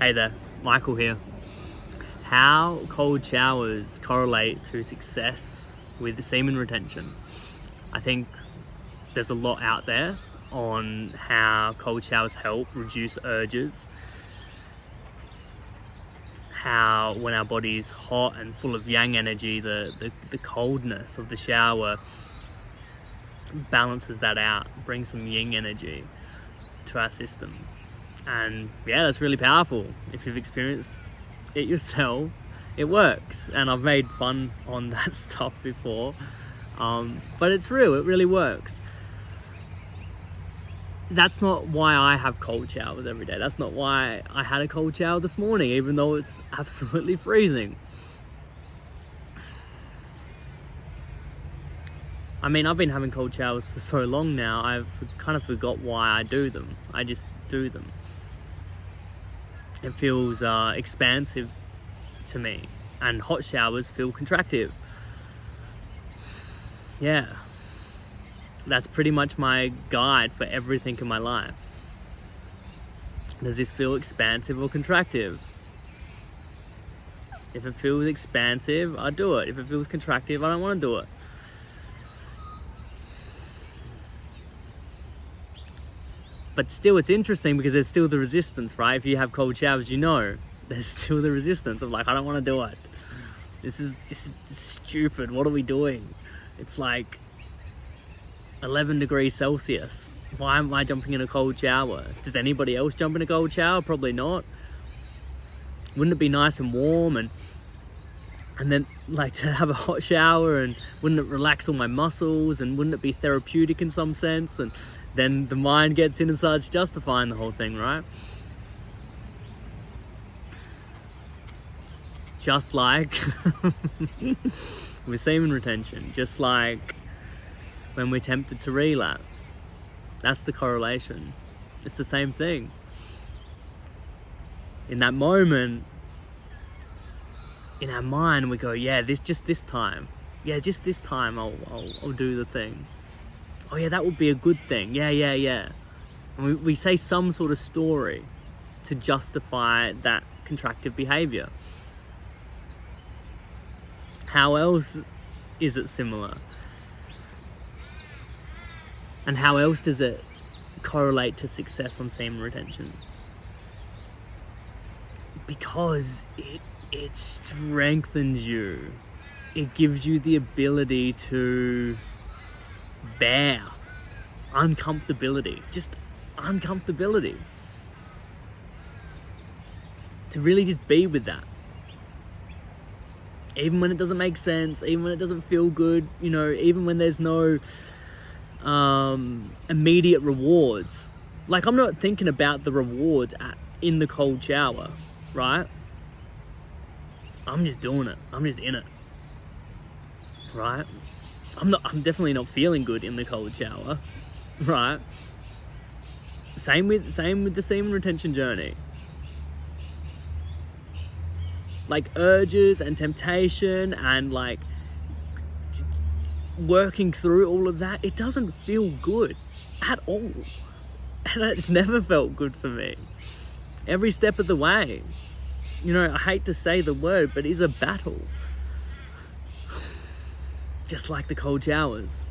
Hey there, Michael here. How cold showers correlate to success with semen retention. I think there's a lot out there on how cold showers help reduce urges, how when our body's hot and full of yang energy, the coldness of the shower balances that out, brings some yin energy to our system. And yeah, that's really powerful. If you've experienced it yourself, it works. And I've made fun on that stuff before, but it's real, it really works. That's not why I have cold showers every day. That's not why I had a cold shower this morning, even though it's absolutely freezing. I mean, I've been having cold showers for so long now, I've kind of forgot why I do them. I just do them. It feels expansive to me, and hot showers feel contractive. Yeah, that's pretty much my guide for everything in my life. Does this feel expansive or contractive? If it feels expansive, I do it. If it feels contractive, I don't want to do it. But still, it's interesting because there's still the resistance, right? If you have cold showers, you know, there's still the resistance of like, I don't want to do it. This is just stupid. What are we doing? It's like 11 degrees Celsius. Why am I jumping in a cold shower? Does anybody else jump in a cold shower? Probably not. Wouldn't it be nice and warm and then like to have a hot shower, and wouldn't it relax all my muscles, and wouldn't it be therapeutic in some sense? And then the mind gets in and starts justifying the whole thing, right? Just like with semen retention, just like when we're tempted to relapse. That's the correlation. It's the same thing. In that moment, in our mind, we go, yeah, this time. Yeah, just this time I'll do the thing. Oh yeah, that would be a good thing. Yeah. And we say some sort of story to justify that contractive behavior. How else is it similar? And how else does it correlate to success on semen retention? Because it strengthens you. It gives you the ability to bear uncomfortability, just uncomfortability. To really just be with that. Even when it doesn't make sense, even when it doesn't feel good, you know, even when there's no immediate rewards. Like, I'm not thinking about the rewards in the cold shower, right? I'm just doing it. I'm just in it, right? I'm definitely not feeling good in the cold shower, right? Same with the semen retention journey. Like urges and temptation and like working through all of that, it doesn't feel good at all. And it's never felt good for me. Every step of the way. You know, I hate to say the word, but it's a battle. Just like the cold showers.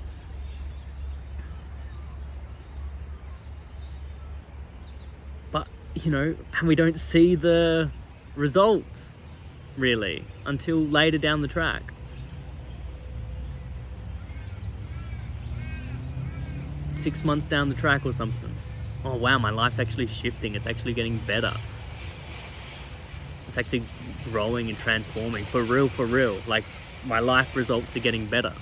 But, you know, and we don't see the results, really, until later down the track. Six months down the track or something. Oh wow, my life's actually shifting. It's actually getting better. It's actually growing and transforming. For real. Like, my life results are getting better.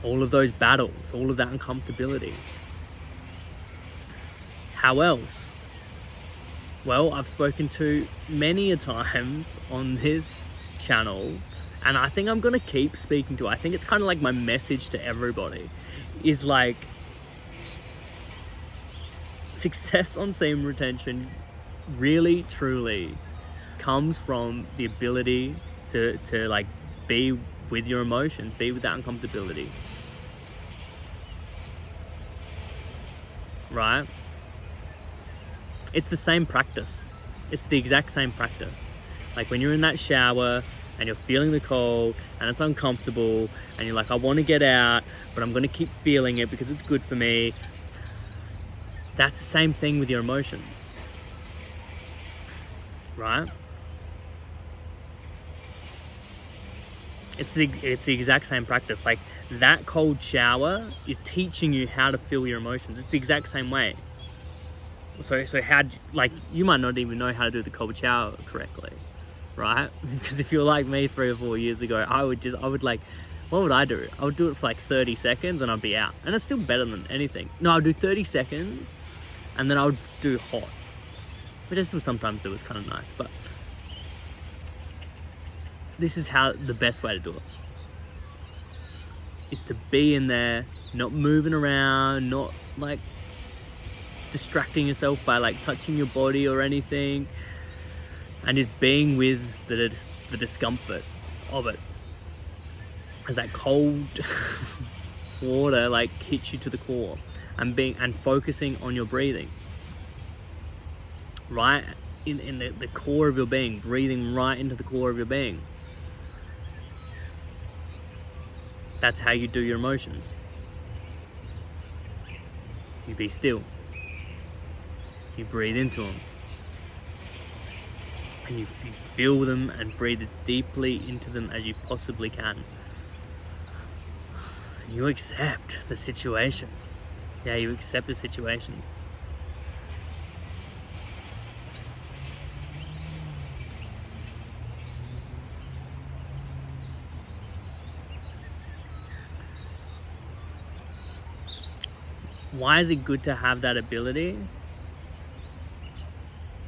All of those battles, all of that uncomfortability. How else? Well, I've spoken to many a times on this channel, and I think I'm gonna keep speaking to it. I think it's kind of like my message to everybody is like, success on semen retention really truly comes from the ability to like be with your emotions, be with that uncomfortability, right? It's the same practice. It's the exact same practice. Like when you're in that shower and you're feeling the cold and it's uncomfortable and you're like, I want to get out, but I'm going to keep feeling it because it's good for me. That's the same thing with your emotions, right? It's the exact same practice. Like that cold shower is teaching you how to feel your emotions. It's the exact same way. So how, like, you might not even know how to do the cold shower correctly, right? Because if you're like me 3 or 4 years ago, I would like, what would I do? I would do it for like 30 seconds and I'd be out. And it's still better than anything. No, I'd do 30 seconds and then I would do hot, which I still sometimes do. It's kind of nice, but this is how the best way to do it is to be in there, not moving around, not like distracting yourself by like touching your body or anything, and just being with the discomfort of it as that cold water like hits you to the core, and focusing on your breathing, right in the core of your being, breathing right into the core of your being. That's how you do your emotions. You be still. You breathe into them. And you feel them and breathe as deeply into them as you possibly can. And you accept the situation. Yeah, you accept the situation. Why is it good to have that ability?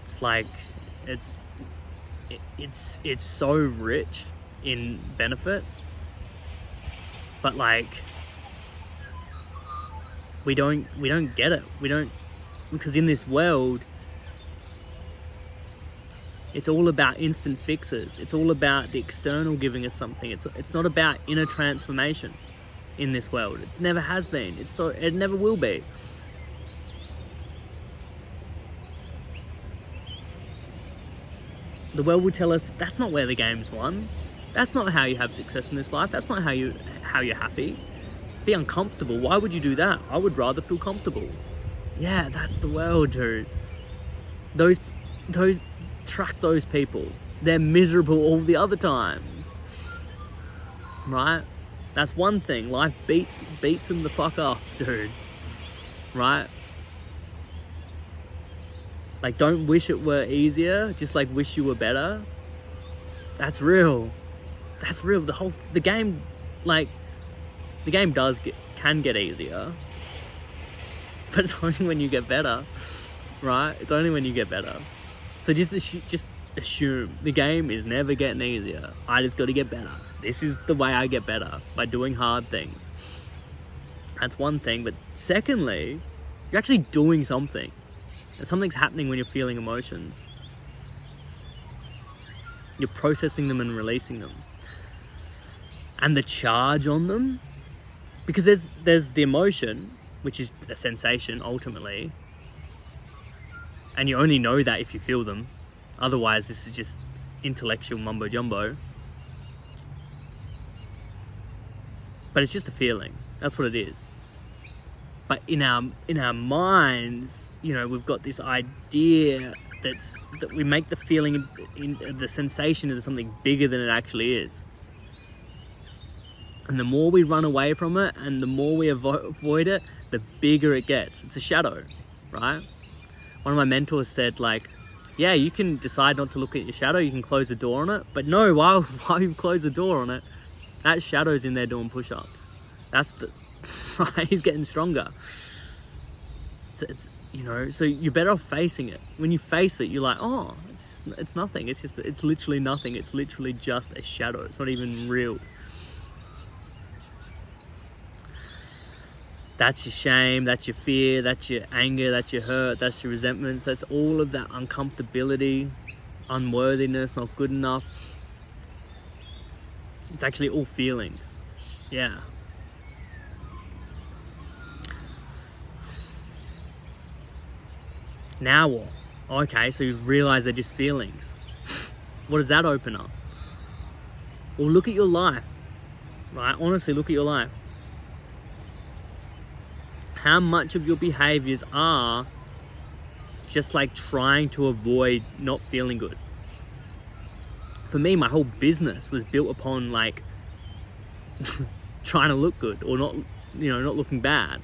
It's like, it's so rich in benefits, but like we don't get it. Because in this world, it's all about instant fixes. It's all about the external giving us something. It's not about inner transformation in this world. It never has been. It never will be. The world will tell us that's not where the game's won. That's not how you have success in this life. That's not how you're happy. Be uncomfortable. Why would you do that? I would rather feel comfortable. Yeah, that's the world, dude. Track those people. They're miserable all the other times, right? That's one thing. Life beats them the fuck up, dude. Right? Like, don't wish it were easier. Just like wish you were better. That's real. That's real. The game can get easier, but it's only when you get better, right? It's only when you get better. So just assume the game is never getting easier. I just got to get better. This is the way I get better, by doing hard things. That's one thing. But secondly, you're actually doing something. Something's happening when you're feeling emotions. You're processing them and releasing them. And the charge on them, because there's the emotion, which is a sensation ultimately, and you only know that if you feel them. Otherwise, this is just intellectual mumbo jumbo. But it's just a feeling. That's what it is. But in our minds, you know, we've got this idea that we make the feeling, in the sensation, into something bigger than it actually is. And the more we run away from it and the more we avoid it, the bigger it gets. It's a shadow, right? One of my mentors said, like, yeah, you can decide not to look at your shadow, you can close the door on it, but no, while you close the door on it, that shadow's in there doing push-ups. Right, he's getting stronger. So it's, you know, so you're better off facing it. When you face it, you're like, oh, it's nothing. It's literally nothing. It's literally just a shadow. It's not even real. That's your shame, that's your fear, that's your anger, that's your hurt, that's your resentments, that's all of that uncomfortability, unworthiness, not good enough. It's actually all feelings. Yeah. Now what? Okay, so you realize they're just feelings. What does that open up? Well, look at your life, right? Honestly, look at your life. How much of your behaviors are just like trying to avoid not feeling good? For me, my whole business was built upon like trying to look good or not, not looking bad,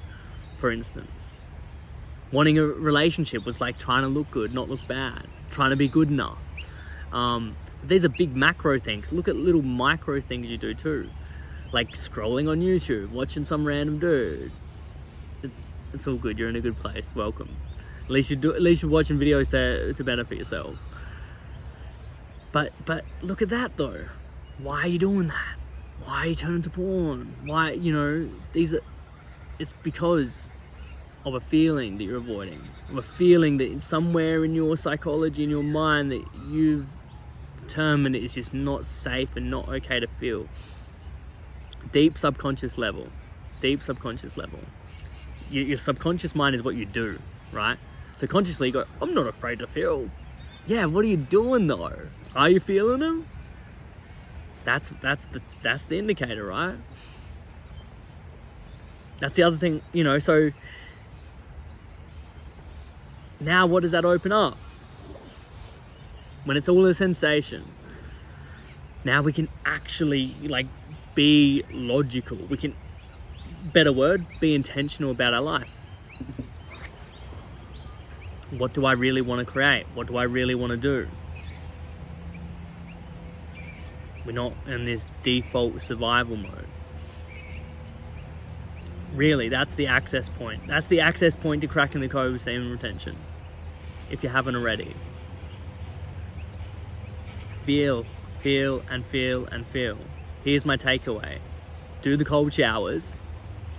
for instance. Wanting a relationship was like trying to look good, not look bad, trying to be good enough. But these are big macro things. Look at little micro things you do too. Like scrolling on YouTube, watching some random dude. It's all good, you're in a good place, welcome. At least you're watching videos to benefit yourself. But look at that though. Why are you doing that? Why are you turning to porn? Why, it's because of a feeling that you're avoiding. Of a feeling that somewhere in your psychology, in your mind, that you've determined it's just not safe and not okay to feel. Deep subconscious level. Your subconscious mind is what you do, right? So consciously you go, I'm not afraid to feel. Yeah, what are you doing though? Are you feeling them? That's the indicator, right? That's the other thing, so now what does that open up? When it's all a sensation, now we can actually be logical. We can, better word, be intentional about our life. What do I really want to create? What do I really want to do? We're not in this default survival mode. Really, that's the access point. That's the access point to cracking the code with semen retention. If you haven't already. Feel, and feel, and feel. Here's my takeaway. Do the cold showers,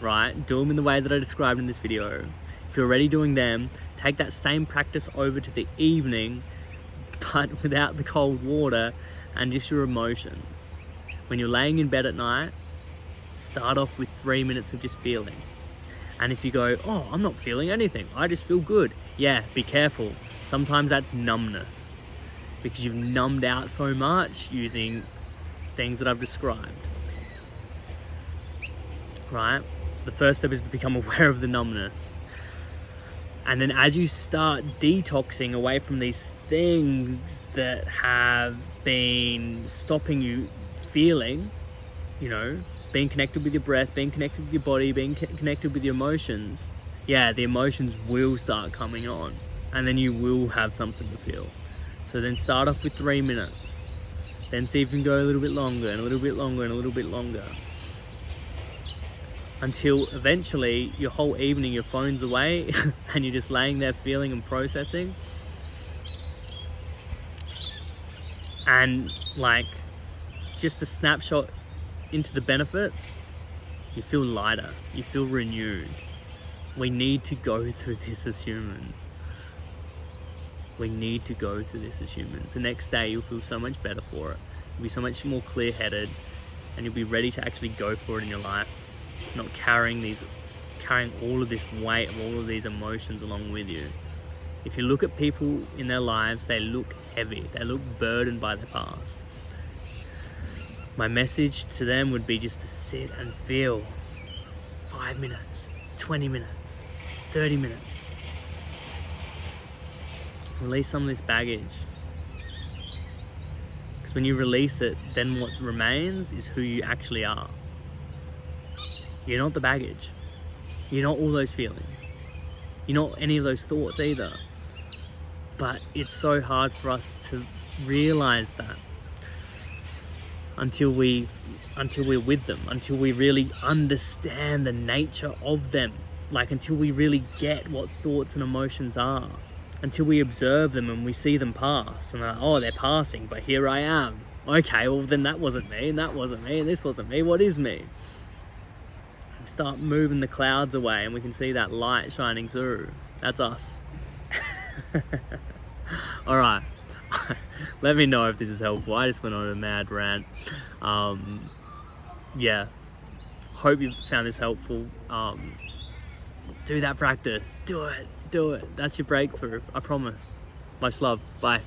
right? Do them in the way that I described in this video. If you're already doing them, take that same practice over to the evening, but without the cold water and just your emotions. When you're laying in bed at night, start off with 3 minutes of just feeling. And if you go, oh, I'm not feeling anything, I just feel good. Yeah, be careful. Sometimes that's numbness because you've numbed out so much using things that I've described, right? So the first step is to become aware of the numbness. And then as you start detoxing away from these things that have been stopping you feeling, being connected with your breath, being connected with your body, being connected with your emotions, the emotions will start coming on and then you will have something to feel. So then start off with 3 minutes, then see if you can go a little bit longer and a little bit longer and a little bit longer, until eventually your whole evening, your phone's away and you're just laying there feeling and processing. And just a snapshot into the benefits, you feel lighter, you feel renewed. We need to go through this as humans. The next day you'll feel so much better for it. You'll be so much more clear-headed and you'll be ready to actually go for it in your life. Not carrying all of this weight of all of these emotions along with you. If you look at people in their lives, they look heavy. They look burdened by their past. My message to them would be just to sit and feel 5 minutes, 20 minutes, 30 minutes. Release some of this baggage. Because when you release it, then what remains is who you actually are. You're not the baggage. You're not all those feelings. You're not any of those thoughts either. But it's so hard for us to realize that until we're with them, until we really understand the nature of them, until we really get what thoughts and emotions are, until we observe them and we see them pass and they're passing, but here I am. Okay, well then that wasn't me, and that wasn't me, and this wasn't me. What is me? Start moving the clouds away and we can see that light shining through. That's us. All right. Let me know if this is helpful. I just went on a mad rant. Hope you found this helpful. Do that practice. Do it. That's your breakthrough. I promise. Much love. Bye.